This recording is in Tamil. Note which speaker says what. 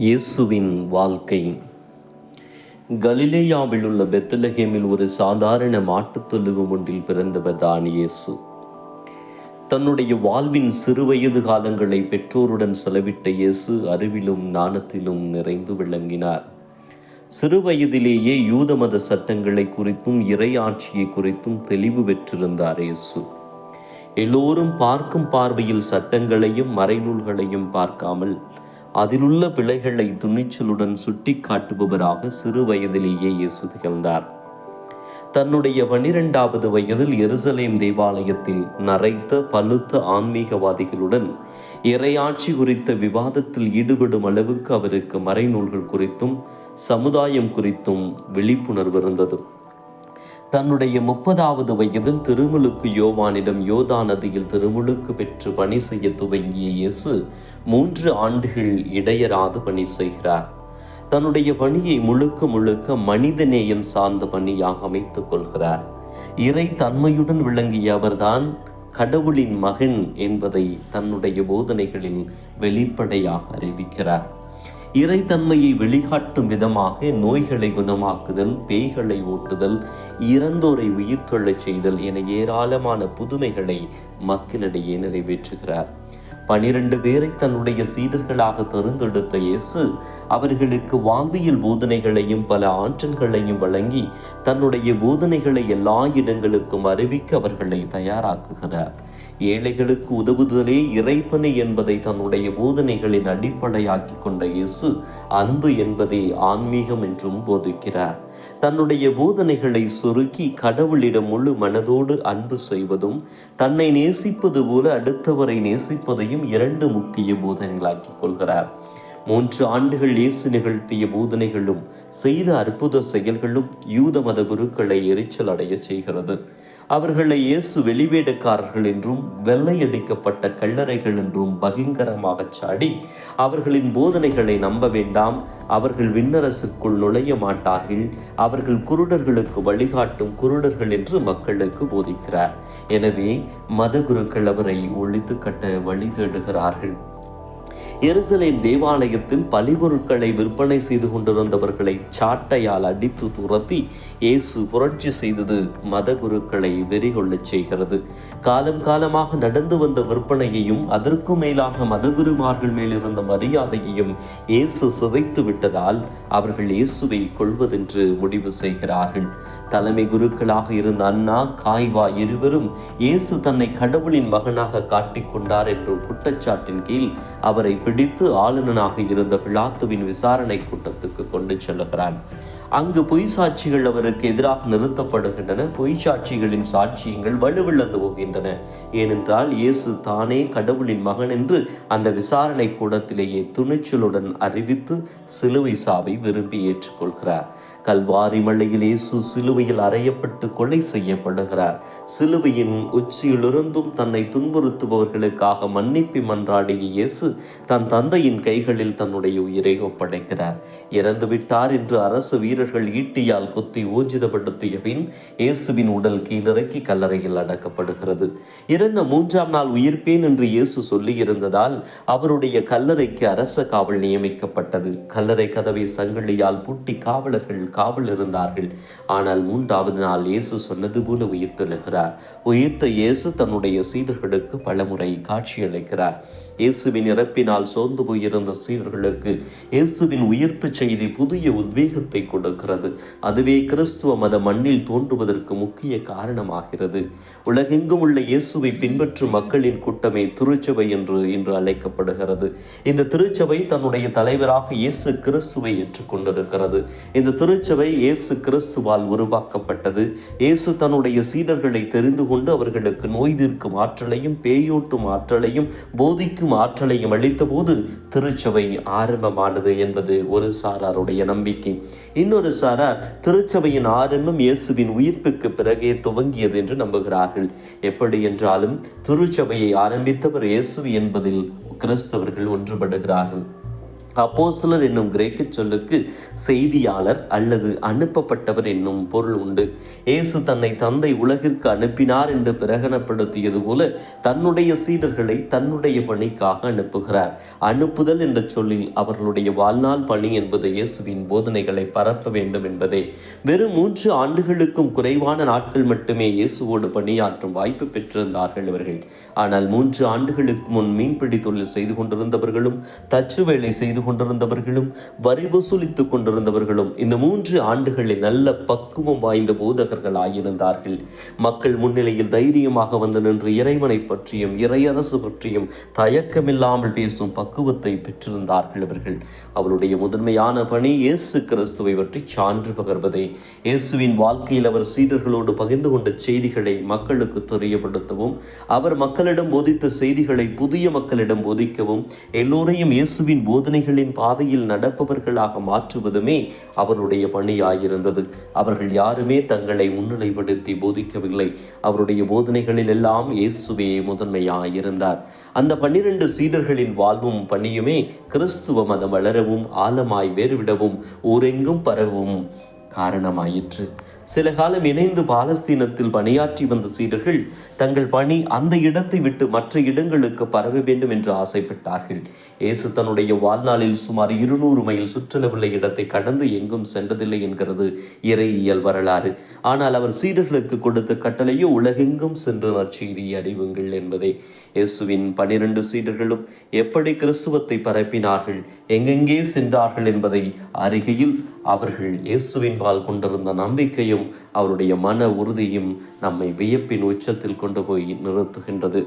Speaker 1: இயேசுவின் வாழ்க்கை. கலிலேயாவில் உள்ள பெத்லகேமில் ஒரு சாதாரண மாட்டுத் தொழுவம் ஒன்றில் பிறந்தவர் தான் இயேசு. தன்னுடைய வாழ்வின் சிறுவயது காலங்களை பெற்றோருடன் செலவிட்ட இயேசு அறிவிலும் ஞானத்திலும் நிறைந்து விளங்கினார். சிறுவயதிலேயே யூத மத சட்டங்களை குறித்தும் இறை ஆட்சியை குறித்தும் தெளிவு பெற்றிருந்தார் இயேசு. எல்லோரும் பார்க்கும் பார்வையில் சட்டங்களையும் மறைநூல்களையும் பார்க்காமல் அதிலுள்ள பிழைகளை துணிச்சலுடன் சுட்டி காட்டுபவராக சிறு வயதிலேயே இயேசு திகழ்ந்தார். தன்னுடைய 12வது வயதில் எருசலேம் தேவாலயத்தில் நரைத்த பழுத்த ஆன்மீகவாதிகளுடன் இறையாட்சி குறித்த விவாதத்தில் ஈடுபடும் அளவுக்கு அவருக்கு மறைநூல்கள் குறித்தும் சமுதாயம் குறித்தும் விழிப்புணர்வு இருந்தது. தன்னுடைய 30வது வயதில் திருமுழுக்கு யோவானிடம் யோதா நதியில் திருமுழுக்கு பெற்று பணி செய்ய துவங்கிய இயேசு 3 ஆண்டுகள் இடையராது பணி செய்கிறார். தன்னுடைய பணியை முழுக்க மனிதநேயம் சார்ந்த பணியாக அமைத்துக் கொள்கிறார். இறை தன்மையுடன் விளங்கிய அவர்தான் கடவுளின் மகன் என்பதை தன்னுடைய போதனைகளில் வெளிப்படையாக அறிவிக்கிறார். இறைத்தன்மையை வெளிக்காட்டும் விதமாக நோய்களை குணமாக்குதல், பேய்களை ஓட்டுதல், இறந்தோரை உயிர்த்தெழச் செய்தல் என ஏராளமான புதுமைகளை மக்களிடையே நிறைவேற்றுகிறார். 12 பேரை தன்னுடைய சீடர்களாக தேர்ந்தெடுத்த இயேசு அவர்களுக்கு வாழ்வியல் போதனைகளையும் பல ஆற்றல்களையும் வழங்கி தன்னுடைய போதனைகளை எல்லா இடங்களுக்கும் அறிவிக்க அவர்களை தயாராக்குகிறார். ஏழைகளுக்கு உதவுதலே இறைப்பணி என்பதை தன்னுடைய போதனைகளின் அடிப்படையாக்கி கொண்ட இயேசு அன்பு என்பதே ஆன்மீகம் என்றும் போதிக்கிறார். தன்னுடைய போதனைகளை சுருக்கி கடவுளிடம் முழு மனதோடு அன்பு செய்வதும் தன்னை நேசிப்பது போல அடுத்தவரை நேசிப்பதையும் 2 முக்கிய போதனைகளாக்கிக் கொள்கிறார். 3 ஆண்டுகள் இயேசு நிகழ்த்திய போதனைகளும் செய்த அற்புத செயல்களும் யூத மத குருக்களை எரிச்சல் அடைய செய்கிறது. அவர்களை இயேசு வெளிவேடக்காரர்கள் என்றும் வெள்ளையடிக்கப்பட்ட கல்லறைகள் என்றும் பகிங்கரமாக சாடி அவர்களின் போதனைகளை நம்ப வேண்டாம், அவர்கள் விண்ணரசுக்குள் நுழைய மாட்டார்கள், அவர்கள் குருடர்களுக்கு வழிகாட்டும் குருடர்கள் என்று மக்களுக்கு போதிக்கிறார். எனவே மதகுருக்கள் அவரை ஒழித்து கட்ட வழி தேடுகிறார்கள். எருசலேம் தேவாலயத்தில் பலிபொருட்களை விற்பனை செய்து கொண்டிருந்தவர்களை சாட்டையால் அடித்து துரத்தி இயேசு புரட்சி செய்தது மதகுருக்களை வெறிகொள்ளச் செய்கிறது. காலமாக நடந்து வந்த விற்பனையையும் அதற்கும் மேலாக மதகுருமார்கள் மேல் இருந்த மரியாதையையும் இயேசு சிதைத்து விட்டதால் அவர்கள் இயேசுவை கொள்வதென்று முடிவு செய்கிறார்கள். தலைமை குருக்களாக இருந்த அன்னா, காய்வா இருவரும் இயேசு தன்னை கடவுளின் மகனாக காட்டிக்கொண்டார் என்ற குற்றச்சாட்டின் கீழ் அவரை பிடித்து ஆளுநனாக இருந்த பிலாத்துவின் விசாரணை கூட்டத்துக்கு கொண்டு செல்லுகிறான். அங்கு பொய் சாட்சிகள் அவருக்கு எதிராக நிறுத்தப்படுகின்றன. பொய் சாட்சிகளின் சாட்சியங்கள் வலுவிழந்து போகின்றன. ஏனென்றால் இயேசு தானே கடவுளின் மகன் என்று அந்த விசாரணை கூடத்திலேயே துணிச்சலுடன் அறிவித்து சிலுவை சாவை விரும்பி ஏற்றுக்கொள்கிறார். கல்வாரி மலையில் இயேசு சிலுவையில் அறையப்பட்டு கொலை செய்யப்படுகிறார். சிலுவையின் உச்சியிலிருந்தும் தன்னை துன்புறுத்துபவர்களுக்காக மன்னிப்பு மன்றாடிய இயேசு தன் தந்தையின் கைகளில் தன்னுடைய உயிரை ஒப்படைக்கிறார். இறந்துவிட்டார் என்று அரசு வீரர்கள் ஈட்டியால் குத்தி ஊர்ஜிதப்படுத்திய பின் இயேசுவின் உடல் கீழிறக்கி கல்லறையில் அடக்கப்படுகிறது. இறந்த 3ஆம் நாள் உயிர்ப்பேன் என்று இயேசு சொல்லி இருந்ததால் அவருடைய கல்லறைக்கு அரச காவல் நியமிக்கப்பட்டது. கல்லறை கதவை சங்கிலியால் பூட்டி காவல் இருந்தார்கள். ஆனால் 3வது நாள் இயேசு சொன்னது போல உயிர்த்தெழுகிறார். உயிர்த்த இயேசு தன்னுடைய சீடர்களுக்கு பலமுறை காட்சியளிக்கிறார். இயேசுவின் இறப்பினால் சோர்ந்து போயிருந்த சீடர்களுக்கு இயேசுவின் உயிர்ப்பு செய்தி புதிய உத்வேகத்தை கொடுக்கிறது. அதுவே கிறிஸ்துவ மத மண்ணில் தோன்றுவதற்கு முக்கிய காரணமாகிறது. உலகெங்கும் உள்ள இயேசுவை பின்பற்றும் மக்களின் கூட்டமே திருச்சபை என்று இன்று அழைக்கப்படுகிறது. இந்த திருச்சபை தன்னுடைய தலைவராக இயேசு கிறிஸ்துவை ஏற்றுக்கொண்டிருக்கிறது. இந்த திருச்சபை இயேசு கிறிஸ்துவால் உருவாக்கப்பட்டது. இயேசு தன்னுடைய சீடர்களை தெரிந்து கொண்டு அவர்களுக்கு நோய் தீர்க்கும் ஆற்றலையும் பேயோட்டும் ஆற்றலையும் போதிக்கும் ஆற்றலையும் அளித்த போது திருச்சபை ஆரம்பமானது என்பது ஒரு சாராருடைய நம்பிக்கை. இன்னொரு சாரார் திருச்சபையின் ஆரம்பம் இயேசுவின் உயிர்ப்புக்கு பிறகே துவங்கியது என்று நம்புகிறார்கள். எப்படி என்றாலும் திருச்சபையை ஆரம்பித்தவர் இயேசு என்பதில் கிறிஸ்தவர்கள் ஒன்றுபடுகிறார்கள். அப்போஸ்தலர் என்னும் கிரேக்க சொல்லுக்கு செய்தியாளர் அல்லது அனுப்பப்பட்டவர் என்னும் பொருள் உண்டு. இயேசு தன்னை தந்தை உலகிற்கு அனுப்பினார் என்று பிரகடனப்படுத்தியது போல தன்னுடைய சீடர்களை தன்னுடைய பணிக்காக அனுப்புகிறார். அனுப்புதல் என்ற சொல்லில் அவர்களுடைய வாழ்நாள் பணி என்பது இயேசுவின் போதனைகளை பரப்ப வேண்டும் என்பதே. வெறும் 3 ஆண்டுகளுக்கும் குறைவான நாட்கள் மட்டுமே இயேசுவோடு பணியாற்றும் வாய்ப்பு பெற்றிருந்தார்கள் இவர்கள். ஆனால் 3 ஆண்டுகளுக்கு முன் மீன்பிடி தொழில் செய்து கொண்டிருந்தவர்களும், தச்சு வேலை செய்து கொண்டிருந்தவர்களும், வரி வசூலித்துக் கொண்டிருந்தவர்களும் இந்த 3 ஆண்டுகளில் நல்ல பக்குவம் வாய்ந்த போதகர்கள் ஆகியிருந்தார்கள். மக்கள் முன்னிலையில் தைரியமாக வந்து நின்று இறைவனை பற்றியும் இறையரசு பற்றியும் தயக்கமில்லாமல் பேசும் பக்குவத்தை பெற்றிருந்தார்கள் இவர்கள். அவருடைய முதன்மையான பணி இயேசு கிறிஸ்துவை பற்றி சான்று பகர்வதே. இயேசுவின் வாழ்க்கையில் அவர் சீடர்களோடு பகிர்ந்து கொண்ட செய்திகளை மக்களுக்கு தெரியப்படுத்தவும், அவர் மக்களிடம் போதித்த செய்திகளை புதிய மக்களிடம் போதிக்கவும், எல்லோரையும் இயேசுவின் போதனைகளின் பாதையில் நடப்பவர்களாக மாற்றுவதுமே அவருடைய பணியாயிருந்தது. அவர்கள் யாருமே தங்களை முன்னிலைப்படுத்தி போதிக்கவில்லை. அவருடைய போதனைகளில் எல்லாம் இயேசுவே முதன்மையாயிருந்தார். அந்த 12 சீடர்களின் வாழ்வும் பணியுமே கிறிஸ்துவ மதம் வளரவும் ஆழமாய் வேறுவிடவும் ஊரெங்கும் பரவும் காரணமாயிற்று. சில காலம் இணைந்து பாலஸ்தீனத்தில் பணியாற்றி வந்த சீடர்கள் தங்கள் பணி அந்த இடத்தை விட்டு மற்ற இடங்களுக்கு பரவ வேண்டும் என்று ஆசைப்பட்டார்கள். இயேசு தன்னுடைய வாழ்நாளில் சுமார் 200 மைல் சுற்றளவுள்ள இடத்தை கடந்து எங்கும் சென்றதில்லை என்கிறது இறையியல் வரலாறு. ஆனால் அவர் சீடர்களுக்கு கொடுத்த கட்டளையோ உலகெங்கும் சென்று நற்செய்தியை அறிவுங்கள் என்பதே. இயேசுவின் 12 சீடர்களும் எப்படி கிறிஸ்துவத்தை பரப்பினார்கள், எங்கெங்கே சென்றார்கள் என்பதை அறிகையில் அவர்கள் இயேசுவின் பால் கொண்டிருந்த நம்பிக்கையும் அவருடைய மன உறுதியும் நம்மை வியப்பின் உச்சத்தில் கொண்டு போய் நிறுத்துகின்றது.